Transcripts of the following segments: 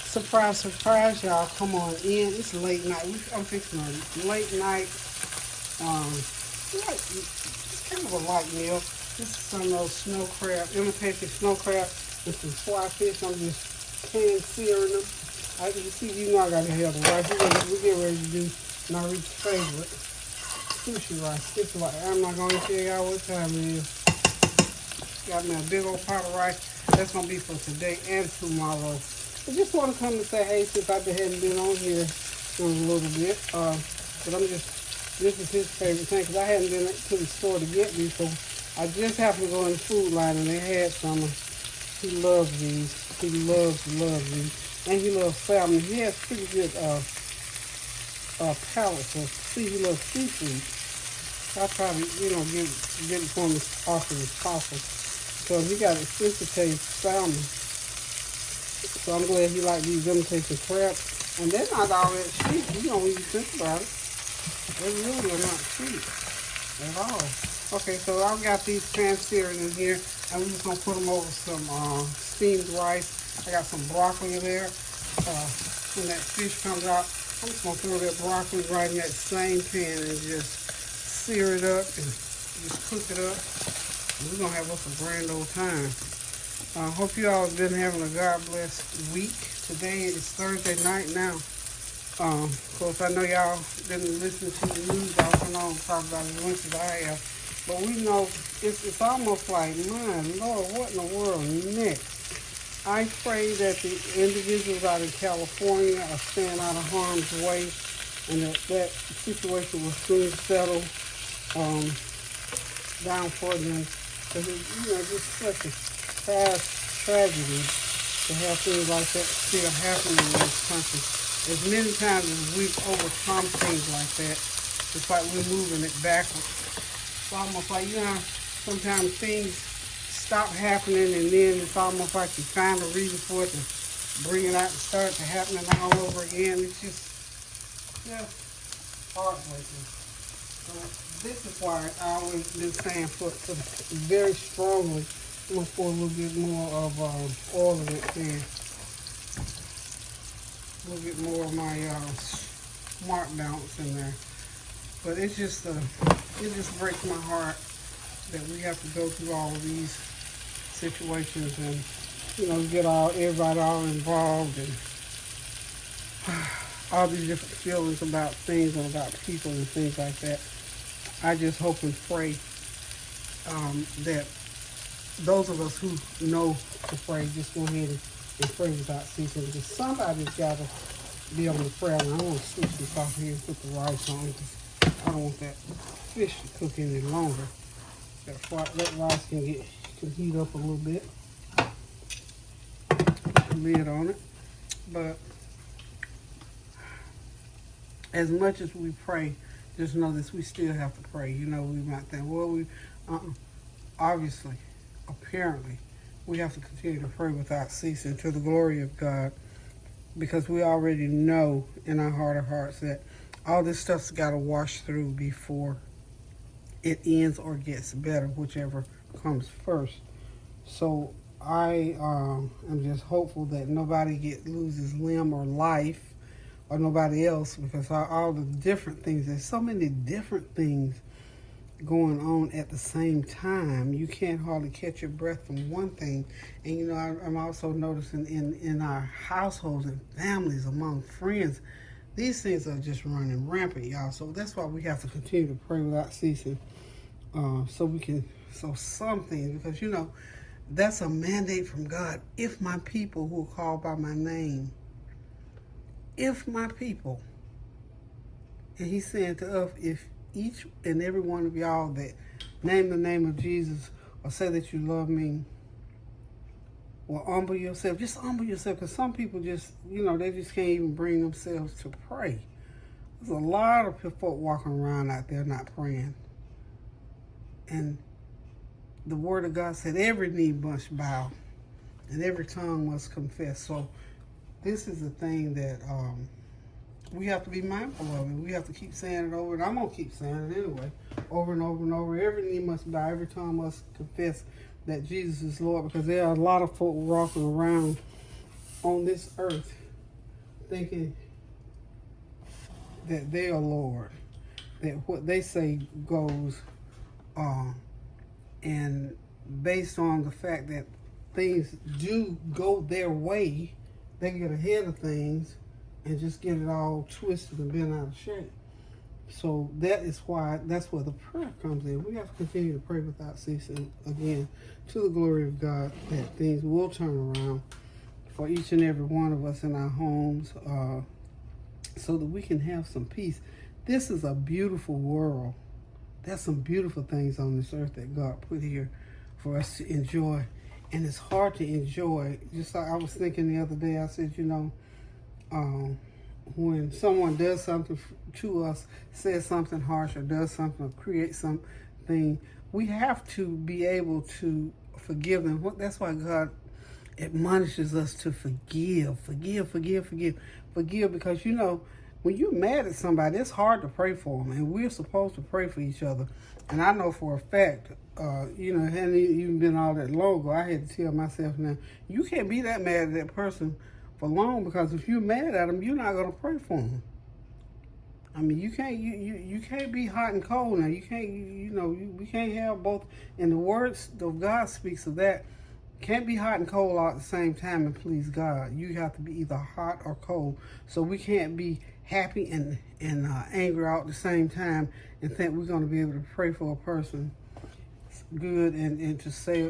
Surprise, surprise, y'all. Come on in. It's late night. I'm fixing a late night, it's kind of a light meal. This is some of those snow crab, imitation snow crab with some swai fish. I'm just pan searing them. As you see, you know I got to have the rice. We get ready to do Nari's favorite, sushi rice. It's like, I'm not going to tell y'all what time it is. Got me a big old pot of rice. That's going to be for today and tomorrow. I just want to come and say, hey, since I hadn't been on here in a little bit. But this is his favorite thing because I hadn't been to the store to get these. So I just happened to go in the food line and they had some. He loves these. He loves these. And he loves salmon. He has pretty good palate for he loves seafood. I try to, get it for him as often as possible. So he got expensive taste salmon. So I'm glad he liked these imitation crabs. And they're not all that cheap, when you think about it. They really are not cheap at all. Okay, so I've got these pan seared in here, and we're just gonna put them over some steamed rice. I got some broccoli in there. When that fish comes out, I'm just gonna throw that broccoli right in that same pan and just sear it up and just cook it up. And we're gonna have us a grand old time. Hope you all have been having a God bless week. Today is Thursday night now. Of course, I know y'all didn't listen to the news off and on talk about as much as I have. But we know it's almost like, my Lord, what in the world next? I pray that the individuals out in California are staying out of harm's way and that situation will soon settle down for them. Because it's just such a past tragedy to have things like that still happening in this country. As many times as we've overcome things like that, it's like we're moving it backwards. It's almost like, sometimes things stop happening and then it's almost like you find a reason for it to bring it out and start to happening all over again. It's just heartbreaking. So this is why I always been saying for very strongly look for a little bit more of oil in it there. A little bit more of my smart balance in there. But it just breaks my heart that we have to go through all of these situations and get everybody all involved and all these different feelings about things and about people and things like that. I just hope and pray that those of us who know to pray just go ahead and pray without ceasing, because somebody's got to be on the prayer line. I want to switch this off here and put the rice on because I don't want that fish to cook any longer. That rice can heat up a little bit. Put the lid on it. But as much as we pray, just know this, we still have to pray. We might think, well, obviously, apparently, we have to continue to pray without ceasing to the glory of God, because we already know in our heart of hearts that all this stuff's got to wash through before it ends or gets better, whichever comes first. So I am just hopeful that nobody loses limb or life, or nobody else, because all the different things, there's so many different things going on at the same time. You can't hardly catch your breath from one thing. And I'm also noticing in our households and families, among friends, these things are just running rampant, y'all. So that's why we have to continue to pray without ceasing. So some things, because that's a mandate from God. If my people who are called by my name, if my people, and he's saying to us, if each and every one of y'all that name the name of Jesus or say that you love me will humble yourself. Just humble yourself, because some people just, they just can't even bring themselves to pray. There's a lot of folk walking around out there not praying. And the word of God said every knee must bow and every tongue must confess. So this is a thing that we have to be mindful of, and we have to keep saying it over, and I'm going to keep saying it anyway, over and over and over. Every knee must bow, every tongue must confess that Jesus is Lord, because there are a lot of folk walking around on this earth thinking that they are Lord, that what they say goes, and based on the fact that things do go their way, they get ahead of things and just get it all twisted and bent out of shape. So that's where the prayer comes in. We have to continue to pray without ceasing, again, to the glory of God, that things will turn around for each and every one of us in our homes, so that we can have some peace. This is a beautiful world. There's some beautiful things on this earth that God put here for us to enjoy. And it's hard to enjoy. Just like I was thinking the other day, I said, when someone does something to us, says something harsh or does something or creates something, we have to be able to forgive them. That's why God admonishes us to forgive, because when you're mad at somebody, it's hard to pray for them, and we're supposed to pray for each other. And I know for a fact, it hadn't even been all that long ago, I had to tell myself, now, you can't be that mad at that person for long, because if you're mad at them, you're not going to pray for them. I mean, you can't be hot and cold now. You can't, we can't have both. And the words of God speaks of that. Can't be hot and cold all at the same time and please God. You have to be either hot or cold. So we can't be happy and angry all at the same time and think we're going to be able to pray for a person good and to say,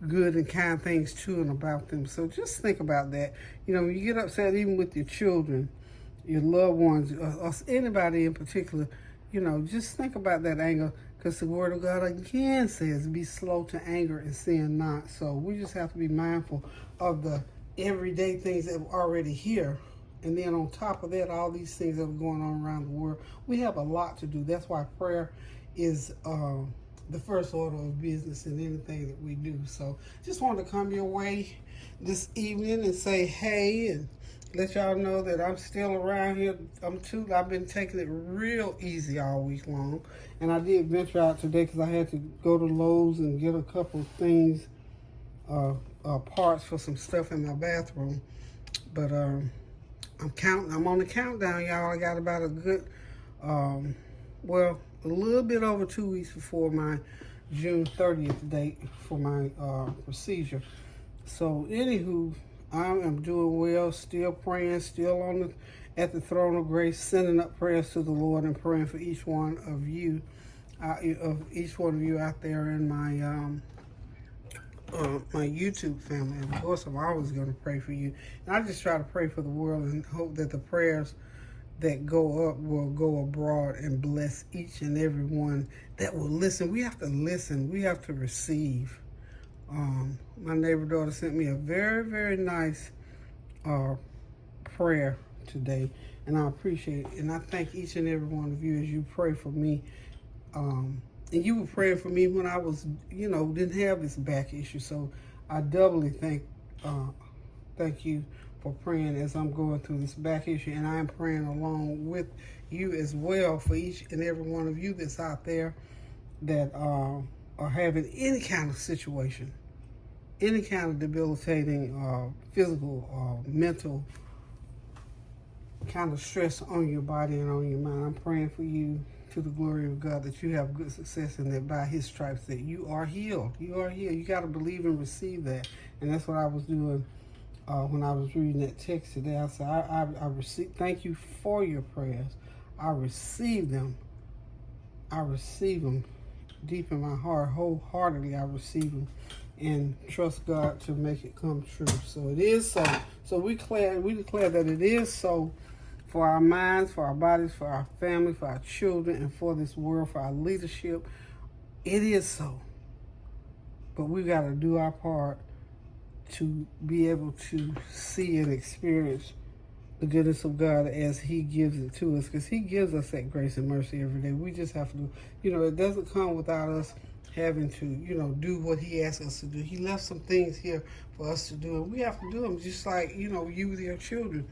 good and kind things to and about them. So just think about that. When you get upset, even with your children, your loved ones, or anybody in particular, just think about that anger, because the Word of God again says, be slow to anger and sin not. So we just have to be mindful of the everyday things that are already here. And then on top of that, all these things that are going on around the world, we have a lot to do. That's why prayer is the first order of business in anything that we do. So just wanted to come your way this evening and say hey, and let y'all know that I'm still around here. I've been taking it real easy all week long, and I did venture out today because I had to go to Lowe's and get a couple of things, parts for some stuff in my bathroom. But I'm on the countdown, y'all. I got about a good, a little bit over 2 weeks before my June 30th date for my procedure. So anywho, I am doing well, still praying, still at the throne of grace, sending up prayers to the Lord and praying for each one of you, out there in my my YouTube family. Of course, I'm always going to pray for you. And I just try to pray for the world and hope that the prayers that go up will go abroad and bless each and every one that will listen. We have to listen. We have to receive. My neighbor daughter sent me a very, very nice prayer today, and I appreciate it. And I thank each and every one of you as you pray for me. And you were praying for me when I was, didn't have this back issue. So I doubly thank you for praying as I'm going through this back issue. And I am praying along with you as well for each and every one of you that's out there that are having any kind of situation, any kind of debilitating physical, mental kind of stress on your body and on your mind. I'm praying for you to the glory of God that you have good success and that by His stripes that you are healed. You are healed. You got to believe and receive that. And that's what I was doing when I was reading that text today. I said, I receive. Thank you for your prayers. I receive them. I receive them deep in my heart, wholeheartedly. I receive them and trust God to make it come true. So it is so. So we declare that it is so for our minds, for our bodies, for our family, for our children, and for this world, for our leadership. It is so. But we got to do our part to be able to see and experience the goodness of God as He gives it to us, because He gives us that grace and mercy every day. We just have to, it doesn't come without us having to, do what He asks us to do. He left some things here for us to do, and we have to do them just like, you with your children.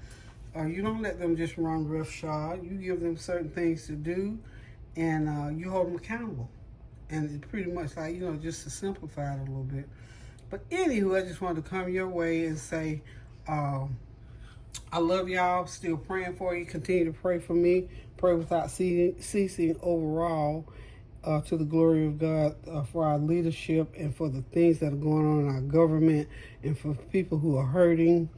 You don't let them just run roughshod. You give them certain things to do, and you hold them accountable. And it's pretty much like, just to simplify it a little bit. But anywho, I just wanted to come your way and say, I love y'all. Still praying for you. Continue to pray for me. Pray without ceasing overall, to the glory of God, for our leadership and for the things that are going on in our government, and for people who are hurting,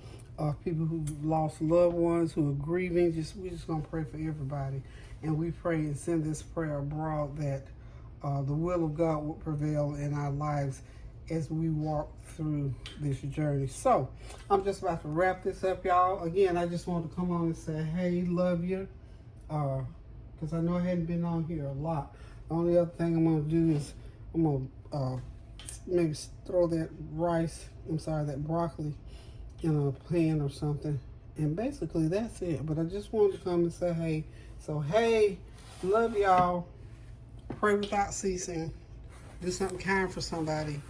people who've lost loved ones, who are grieving. We're just going to pray for everybody. And we pray and send this prayer abroad that the will of God will prevail in our lives as we walk through this journey. So I'm just about to wrap this up, y'all. Again, I just wanted to come on and say, hey, love you, because I know I hadn't been on here a lot. The only other thing I'm going to do is I'm going to maybe throw that that broccoli in a pan or something. And basically that's it. But I just wanted to come and say, hey. So, hey, love y'all. Pray without ceasing. Do something kind for somebody,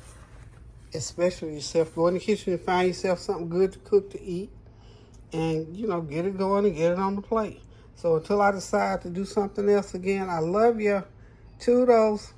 especially yourself. Go in the kitchen and find yourself something good to cook to eat. And, get it going and get it on the plate. So until I decide to do something else again, I love you. Toodles.